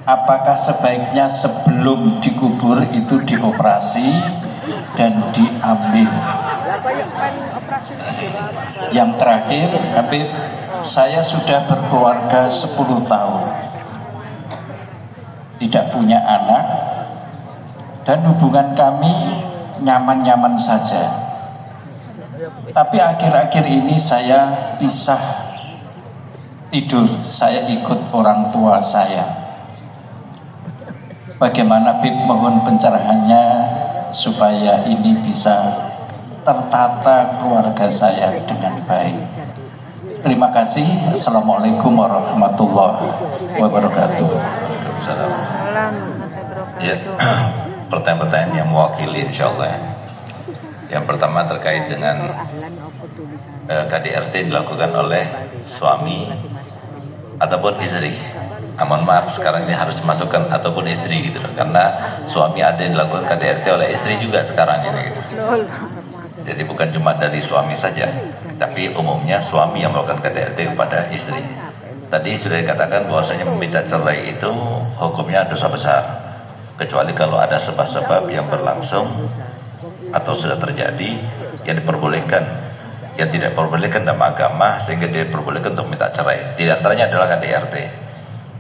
apakah sebaiknya sebelum dikubur itu dioperasi dan diambil. Yang terakhir, Habib, saya sudah berkeluarga 10 tahun, tidak punya anak, dan hubungan kami nyaman-nyaman saja. Tapi akhir-akhir ini saya pisah tidur, saya ikut orang tua saya. Bagaimana Habib, mohon pencerahannya supaya ini bisa tertata keluarga saya dengan baik. Terima kasih. Assalamualaikum warahmatullahi wabarakatuh. Ya, pertanyaan-pertanyaan yang mewakili insya Allah. Yang pertama terkait dengan KDRT dilakukan oleh suami ataupun istri. Mohon maaf, sekarang ini harus masukkan ataupun istri gitu loh, karena suami ada yang dilakukan KDRT oleh istri juga sekarang ini gitu. Jadi bukan cuma dari suami saja, tapi umumnya suami yang melakukan KDRT kepada istri. Tadi sudah dikatakan bahwasanya meminta cerai itu hukumnya dosa besar, kecuali kalau ada sebab-sebab yang berlangsung atau sudah terjadi yang diperbolehkan, yang tidak diperbolehkan dalam agama sehingga diperbolehkan untuk minta cerai. Di antaranya adalah KDRT.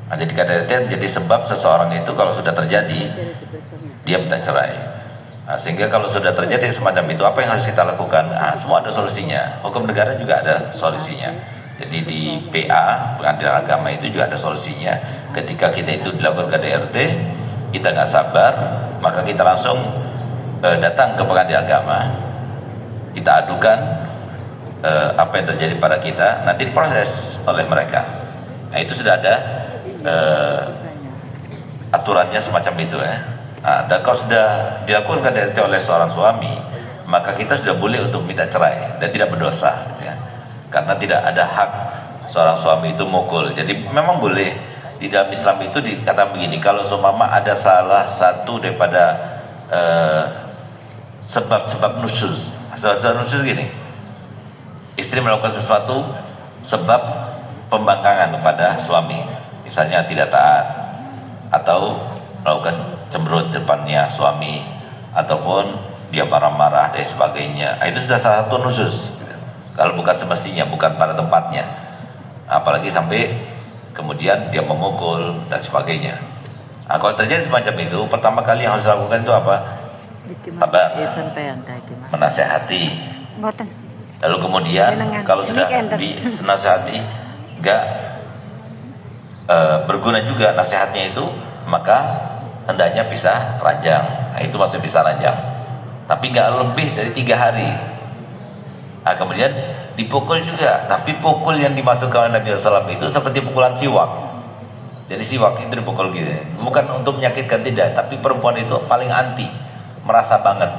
Nah, jadi KDRT menjadi sebab seseorang itu kalau sudah terjadi dia minta cerai. Nah, sehingga kalau sudah terjadi semacam itu, apa yang harus kita lakukan? Semua ada solusinya. Hukum negara juga ada solusinya. Jadi di PA, pengadilan agama itu juga ada solusinya. Ketika kita itu dilakukan KDRT, kita nggak sabar, maka kita langsung datang ke pengadilan agama. Kita adukan apa yang terjadi pada kita, nanti diproses oleh mereka. Nah, itu sudah ada aturannya semacam itu ya. Dan kalau sudah dilakukan KDRT oleh seorang suami, maka kita sudah boleh untuk minta cerai dan tidak berdosa ya. Karena tidak ada hak seorang suami itu mukul. Jadi memang boleh. Di dalam Islam itu dikatakan begini, kalau seumpama ada salah satu daripada sebab-sebab nusyuz. Sebab-sebab nusyuz gini, istri melakukan sesuatu sebab pembangkangan kepada suami, misalnya tidak taat atau melakukan cemberut depannya suami, ataupun dia marah-marah dan sebagainya. Itu sudah salah satu nusyuz. Kalau bukan semestinya, bukan pada tempatnya. Apalagi sampai kemudian dia memukul dan sebagainya. Kalau terjadi semacam itu, pertama kali yang harus dilakukan itu apa? Sabar, menasehati. Lalu kemudian kalau sudah dinasehati enggak berguna juga nasihatnya itu, maka hendaknya pisah ranjang. Nah, itu masih bisa ranjang, tapi nggak lebih dari 3 hari. Nah, kemudian dipukul juga, tapi pukul yang dimasukkan oleh Nabi SAW itu seperti pukulan siwak. Jadi siwak itu dipukul gitu, bukan untuk menyakitkan, tidak, tapi perempuan itu paling anti, merasa banget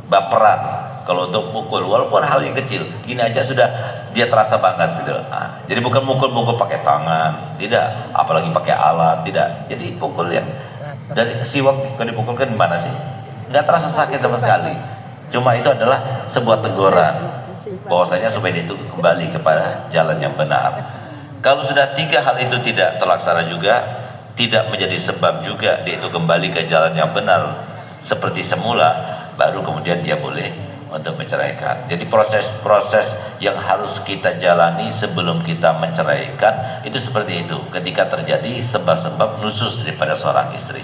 baperan kalau untuk pukul, walaupun hal yang kecil gini aja sudah dia terasa banget gitu. Nah, jadi bukan mukul-mukul pakai tangan, tidak, apalagi pakai alat, tidak. Jadi pukul yang dari siwak kalau dipukulkan di mana sih? Nggak terasa sakit sama sekali. Cuma itu adalah sebuah teguran bahwasanya supaya itu kembali kepada jalan yang benar. Kalau sudah 3 hal itu tidak terlaksana juga, tidak menjadi sebab juga dia itu kembali ke jalan yang benar seperti semula, baru kemudian dia boleh untuk menceraikan. Jadi proses-proses yang harus kita jalani sebelum kita menceraikan itu seperti itu. Ketika terjadi sebab-sebab nusyuz daripada seorang istri.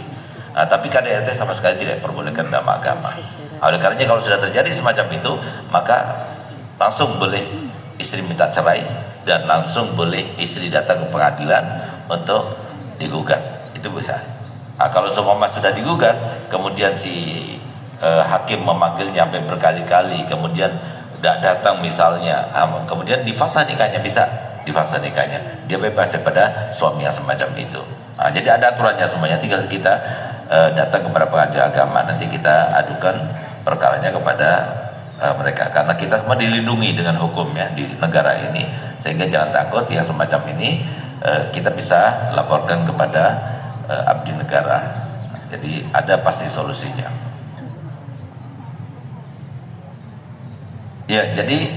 Nah, tapi KDRT sama sekali tidak diperbolehkan dalam agama. Oleh karenanya kalau sudah terjadi semacam itu, maka langsung boleh istri minta cerai dan langsung boleh istri datang ke pengadilan untuk digugat. Itu bisa. Nah, kalau seumpama sudah digugat, kemudian si hakim memanggilnya sampai berkali-kali, kemudian tidak datang misalnya, kemudian difasa nikahnya, bisa difasa nikahnya, dia bebas daripada suami yang semacam itu. Nah, jadi ada aturannya semuanya, tinggal kita datang kepada pengadilan agama, nanti kita adukan perkaranya kepada mereka, karena kita semua dilindungi dengan hukumnya di negara ini, sehingga jangan takut yang semacam ini kita bisa laporkan kepada abdi negara. Jadi ada pasti solusinya. Ya, jadi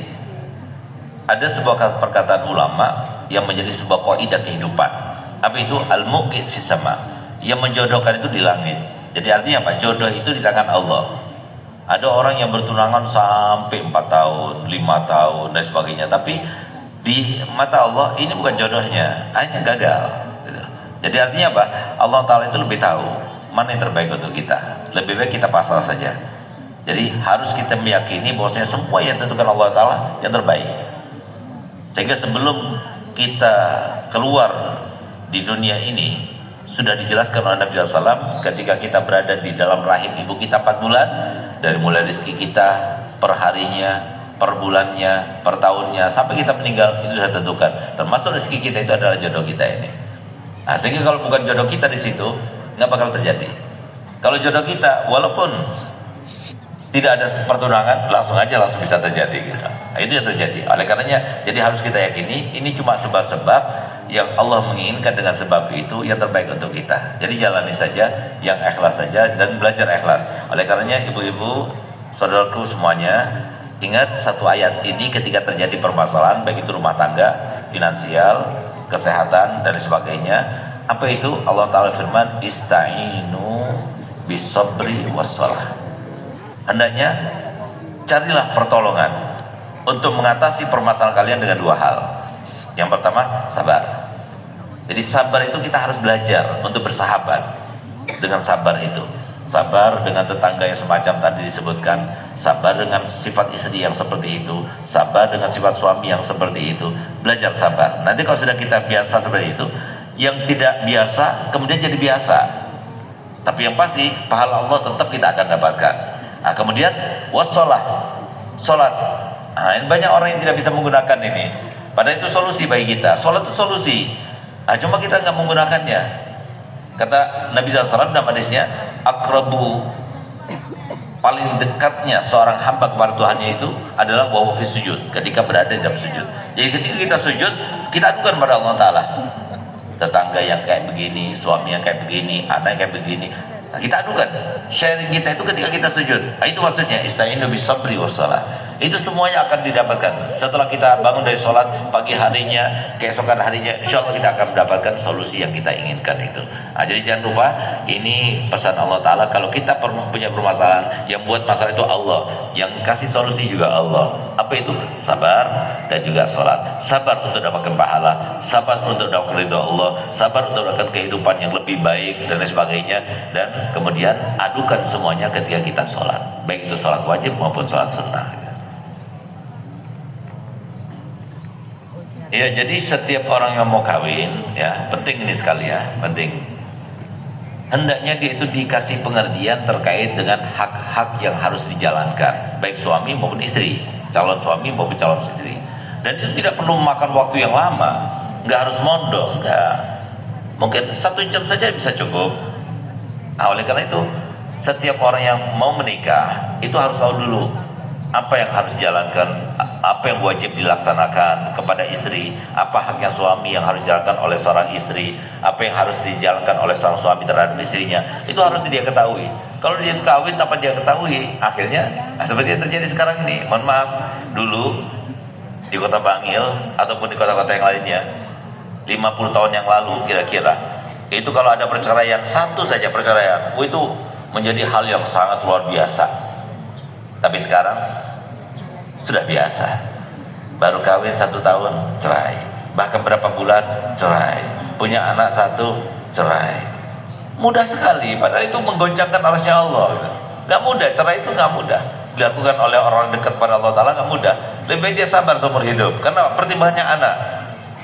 ada sebuah perkataan ulama yang menjadi sebuah kaidah kehidupan. Apa itu? Al-muqit fis sama. Yang menjodohkan itu di langit. Jadi artinya apa? Jodoh itu di tangan Allah. Ada orang yang bertunangan sampai 4 tahun, 5 tahun dan sebagainya, tapi di mata Allah ini bukan jodohnya, hanya gagal gitu. Jadi artinya apa? Allah Ta'ala itu lebih tahu mana yang terbaik untuk kita. Lebih baik kita pasrah saja. Jadi harus kita meyakini bahwasanya semua yang ditentukan Allah Ta'ala yang terbaik. Sehingga sebelum kita keluar di dunia ini, sudah dijelaskan oleh Nabi SAW ketika kita berada di dalam rahim ibu kita 4 bulan, dari mulai rezeki kita per harinya, per bulannya, per tahunnya, sampai kita meninggal, itu sudah tentukan. Termasuk rezeki kita itu adalah jodoh kita ini. Nah, sehingga kalau bukan jodoh kita di situ, nggak bakal terjadi. Kalau jodoh kita, walaupun tidak ada pertunangan, langsung bisa terjadi gitu. Nah, itu yang terjadi. Oleh karenanya, jadi harus kita yakini ini cuma sebab-sebab yang Allah menginginkan, dengan sebab itu yang terbaik untuk kita. Jadi jalani saja yang ikhlas saja dan belajar ikhlas. Oleh karenanya ibu-ibu, saudaraku semuanya, ingat satu ayat ini ketika terjadi permasalahan baik itu rumah tangga, finansial, kesehatan dan sebagainya. Apa itu? Allah Ta'ala firman, ista'inu bisabri wassalah. Hendaknya carilah pertolongan untuk mengatasi permasalahan kalian dengan 2 hal. Yang pertama, sabar. Jadi sabar itu kita harus belajar untuk bersahabat dengan sabar itu. Sabar dengan tetangga yang semacam tadi disebutkan, sabar dengan sifat istri yang seperti itu, sabar dengan sifat suami yang seperti itu. Belajar sabar. Nanti kalau sudah kita biasa seperti itu, yang tidak biasa kemudian jadi biasa. Tapi yang pasti pahala Allah tetap kita akan dapatkan. Nah, kemudian wassalah, sholat. Nah, ini banyak orang yang tidak bisa menggunakan ini. Padahal itu solusi bagi kita. Sholat itu solusi. Nah, cuma kita nggak menggunakannya. Kata Nabi SAW dalam hadisnya, akrabu, paling dekatnya seorang hamba kepada Tuhannya itu adalah wa fi sujud, ketika berada dalam sujud. Jadi ketika kita sujud, kita adukan pada Allah Ta'ala. Tetangga yang kayak begini, suami yang kayak begini, anak yang kayak begini, nah, kita adukan. Sharing kita itu ketika kita sujud. Nah, itu maksudnya ista'inu bisabri wassalah. Itu semuanya akan didapatkan setelah kita bangun dari sholat pagi harinya, keesokan harinya, insya Allah kita akan mendapatkan solusi yang kita inginkan itu. Nah, jadi jangan lupa, ini pesan Allah Ta'ala, kalau kita punya permasalahan, yang buat masalah itu Allah, yang kasih solusi juga Allah. Apa itu? Sabar dan juga sholat. Sabar untuk dapatkan pahala, sabar untuk dapatkan ridha Allah, sabar untuk dapatkan kehidupan yang lebih baik dan lain sebagainya. Dan kemudian adukan semuanya ketika kita sholat, baik itu sholat wajib maupun sholat sunnah. Ya, jadi setiap orang yang mau kawin, ya penting ini sekali ya, penting. Hendaknya dia itu dikasih pengertian terkait dengan hak-hak yang harus dijalankan, baik suami maupun istri, calon suami maupun calon istri. Dan itu tidak perlu makan waktu yang lama, nggak harus mondok, nggak. Mungkin 1 jam saja bisa cukup. Nah, oleh karena itu, setiap orang yang mau menikah itu harus tahu dulu apa yang harus dijalankan, apa yang wajib dilaksanakan kepada istri, apa haknya suami yang harus dijalankan oleh seorang istri, apa yang harus dijalankan oleh seorang suami terhadap istrinya. Itu harus dia ketahui. Kalau dia kawin tanpa dia ketahui, akhirnya seperti yang terjadi sekarang ini. Mohon maaf, dulu di kota Bangil ataupun di kota-kota yang lainnya, 50 tahun yang lalu kira-kira, itu kalau ada perceraian, satu saja perceraian, itu menjadi hal yang sangat luar biasa. Tapi sekarang sudah biasa. Baru kawin 1 tahun cerai, bahkan berapa bulan cerai, punya anak 1 cerai. Mudah sekali, padahal itu menggoncangkan arasnya Allah. Gak mudah, cerai itu gak mudah dilakukan oleh orang dekat pada Allah Ta'ala, gak mudah. Lebih baik dia sabar seumur hidup. Karena pertimbangannya anak,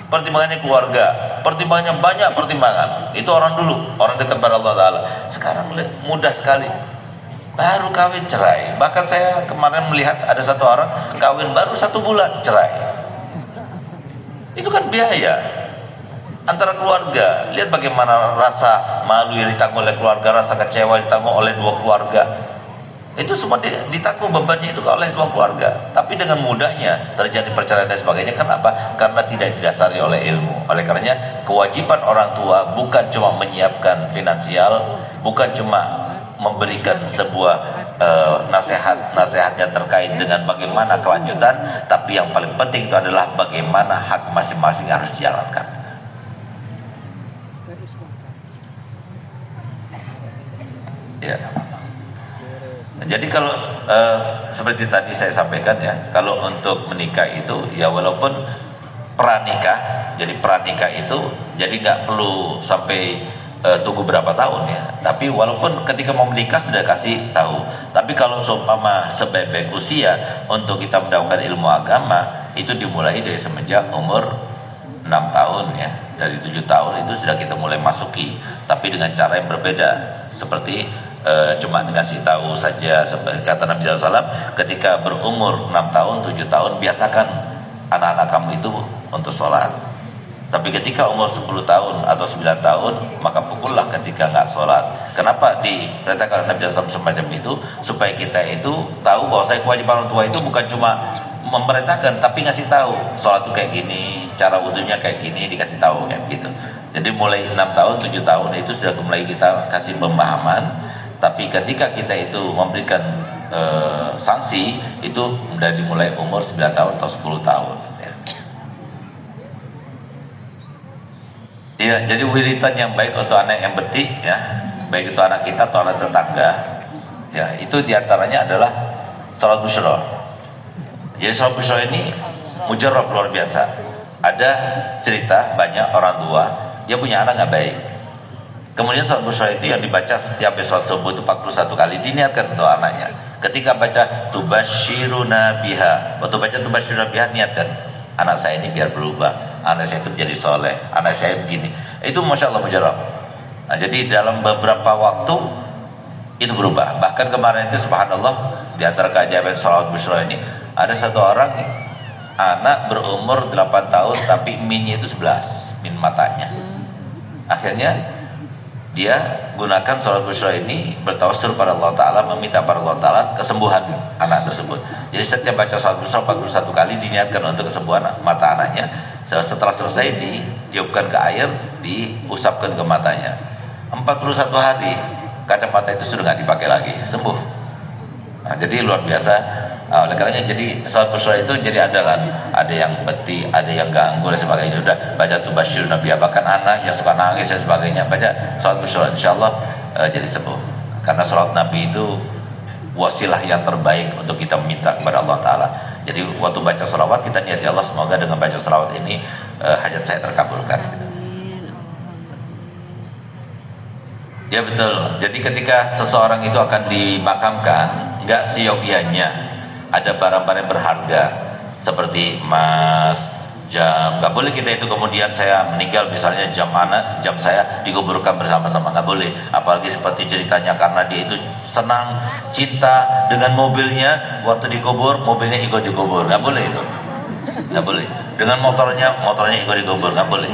pertimbangannya keluarga, pertimbangannya banyak pertimbangan. Itu orang dulu, orang dekat pada Allah Ta'ala. Sekarang mudah sekali, baru kawin cerai. Bahkan saya kemarin melihat ada 1 orang kawin baru 1 bulan cerai. Itu kan biaya antara keluarga. Lihat bagaimana rasa malu yang ditanggung oleh keluarga, rasa kecewa ditanggung oleh 2 keluarga. Itu semua ditanggung bebannya itu oleh 2 keluarga. Tapi dengan mudahnya terjadi perceraian dan sebagainya. Kenapa? Karena tidak didasari oleh ilmu. Oleh karenanya kewajiban orang tua bukan cuma menyiapkan finansial, bukan cuma memberikan sebuah nasihatnya terkait dengan bagaimana kelanjutan, tapi yang paling penting itu adalah bagaimana hak masing-masing harus dijalankan. Ya. Jadi kalau seperti tadi saya sampaikan ya, kalau untuk menikah itu ya walaupun pranikah, jadi pranikah itu jadi nggak perlu sampai tunggu berapa tahun ya. Tapi walaupun ketika mau menikah sudah kasih tahu. Tapi kalau seumpama sebaik-baik usia untuk kita mendapatkan ilmu agama itu dimulai dari semenjak umur 6 tahun ya. Dari 7 tahun itu sudah kita mulai masuki, tapi dengan cara yang berbeda. Seperti cuma ngasih tahu saja, seperti kata Nabi SAW, ketika berumur 6 tahun, 7 tahun biasakan anak-anak kamu itu untuk sholat. Tapi ketika umur 10 tahun atau 9 tahun, maka pukullah ketika nggak sholat. Kenapa diperintahkan Nabi SAW semacam itu? Supaya kita itu tahu bahwa kewajiban orang tua itu bukan cuma memerintahkan, tapi ngasih tahu sholat itu kayak gini, cara wudhunya kayak gini, dikasih tahu kayak gitu. Jadi mulai 6 tahun, 7 tahun itu sudah mulai kita kasih pemahaman. Tapi ketika kita itu memberikan sanksi, itu sudah dimulai umur 9 tahun atau 10 tahun ya. Ya, jadi wiritan yang baik untuk anak yang betik ya, baik itu anak kita atau anak tetangga ya, itu diantaranya adalah salat busyra. Jadi salat busyra ini mujarab luar biasa. Ada cerita banyak orang tua dia punya anak nggak baik, kemudian salat busyra itu yang dibaca setiap sholat subuh itu 41 kali, diniatkan untuk anaknya. Ketika baca tubasyiruna biha, waktu baca tubasyiruna biha niatkan, anak saya ini biar berubah, anak saya itu menjadi soleh, anak saya begini. Itu masya Allah mujarab. Nah, jadi dalam beberapa waktu itu berubah. Bahkan kemarin itu subhanallah, di antara keajaiban salat busyra ini ada satu orang anak berumur 8 tahun tapi minnya itu 11, min matanya. Akhirnya dia gunakan salat busyra ini bertawassul pada Allah Ta'ala, meminta pada Allah Ta'ala kesembuhan anak tersebut. Jadi setiap baca salat busyra 41 kali diniatkan untuk kesembuhan mata anaknya. Setelah selesai ditiupkan ke air, diusapkan ke matanya. 41 hari kacamata itu sudah nggak dipakai lagi, sembuh. Nah, jadi luar biasa. Oleh karenanya jadi salat busyra itu jadi ada yang beti, ada yang ganggu dan sebagainya. Sudah baca tubasyir Nabi, bahkan anak yang suka nangis dan sebagainya baca salat busyra, insyaallah jadi sembuh. Karena salat Nabi itu wasilah yang terbaik untuk kita meminta kepada Allah Ta'ala. Jadi waktu baca sholawat kita niat ya Allah, semoga dengan baca sholawat ini hajat saya terkabulkan. Ya betul. Jadi ketika seseorang itu akan dimakamkan, nggak siogianya ada barang-barang berharga seperti emas, jam, nggak boleh kita itu kemudian saya meninggal misalnya jam mana, jam saya dikuburkan bersama-sama, nggak boleh. Apalagi seperti ceritanya karena dia itu senang cinta dengan mobilnya, waktu dikubur mobilnya ikut dikubur, nggak boleh itu, nggak boleh. Dengan motornya ikut dikubur, nggak boleh.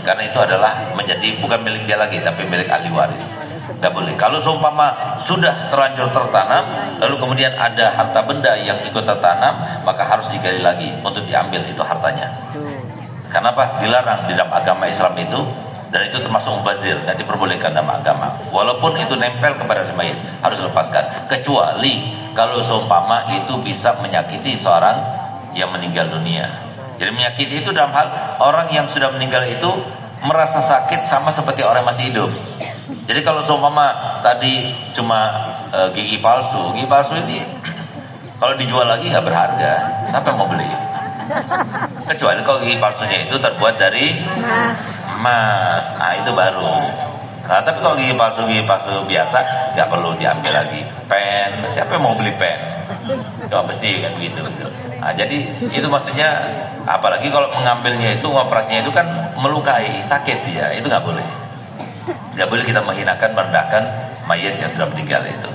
Karena itu adalah menjadi bukan milik dia lagi tapi milik ahli waris. Nggak boleh. Kalau seumpama sudah terlanjur tertanam, lalu kemudian ada harta benda yang ikut tertanam, maka harus digali lagi untuk diambil itu hartanya. Kenapa? Dilarang di dalam agama Islam itu, dan itu termasuk mubazir, nggak diperbolehkan dalam agama. Walaupun itu nempel kepada si mayit, harus lepaskan. Kecuali kalau seumpama itu bisa menyakiti seorang yang meninggal dunia. Jadi menyakiti itu dalam hal orang yang sudah meninggal itu merasa sakit sama seperti orang yang masih hidup. Jadi kalau seumpama tadi cuma gigi palsu ini kalau dijual lagi nggak berharga, siapa yang mau beli? Kecuali kalau gigi palsunya itu terbuat dari emas, nah itu baru. Nah, tapi kalau gigi palsu biasa nggak perlu diambil lagi. Pen, siapa yang mau beli pen? Coba besi kan begitu. Nah, jadi itu maksudnya, apalagi kalau mengambilnya itu, operasinya itu kan melukai, sakit dia, itu nggak boleh. Nggak boleh kita menghinakan, merendahkan mayat yang sudah meninggal itu.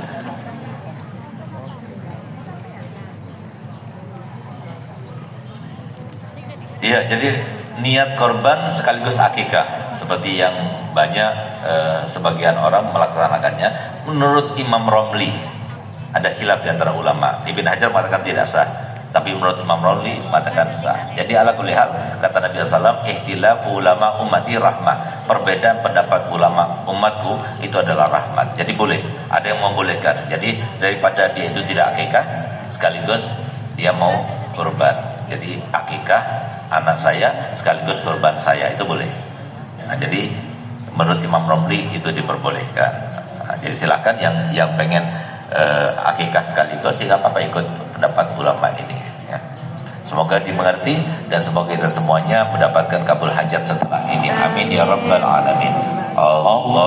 Iya, jadi niat korban sekaligus akikah, seperti yang banyak sebagian orang melaksanakannya. Menurut Imam Romli, ada khilaf di antara ulama. Ibn Hajar mengatakan tidak sah, tapi menurut Imam Romli mengatakan sah. Jadi ala kulli hal, kata Nabi SAW, ihtilafu ulama ummati rahmah. Perbedaan pendapat ulama umatku itu adalah rahmat. Jadi boleh, ada yang membolehkan. Jadi daripada dia itu tidak akikah, sekaligus dia mau kurban. Jadi akikah anak saya sekaligus kurban saya, itu boleh. Nah, jadi menurut Imam Romli itu diperbolehkan. Jadi silakan yang pengen akikah sekaligus sehingga apa ikut pendapat ulama ini. Ya. Semoga dimengerti dan semoga kita semuanya mendapatkan kabul hajat setelah ini. Amin ya rabbal alamin. Allahumma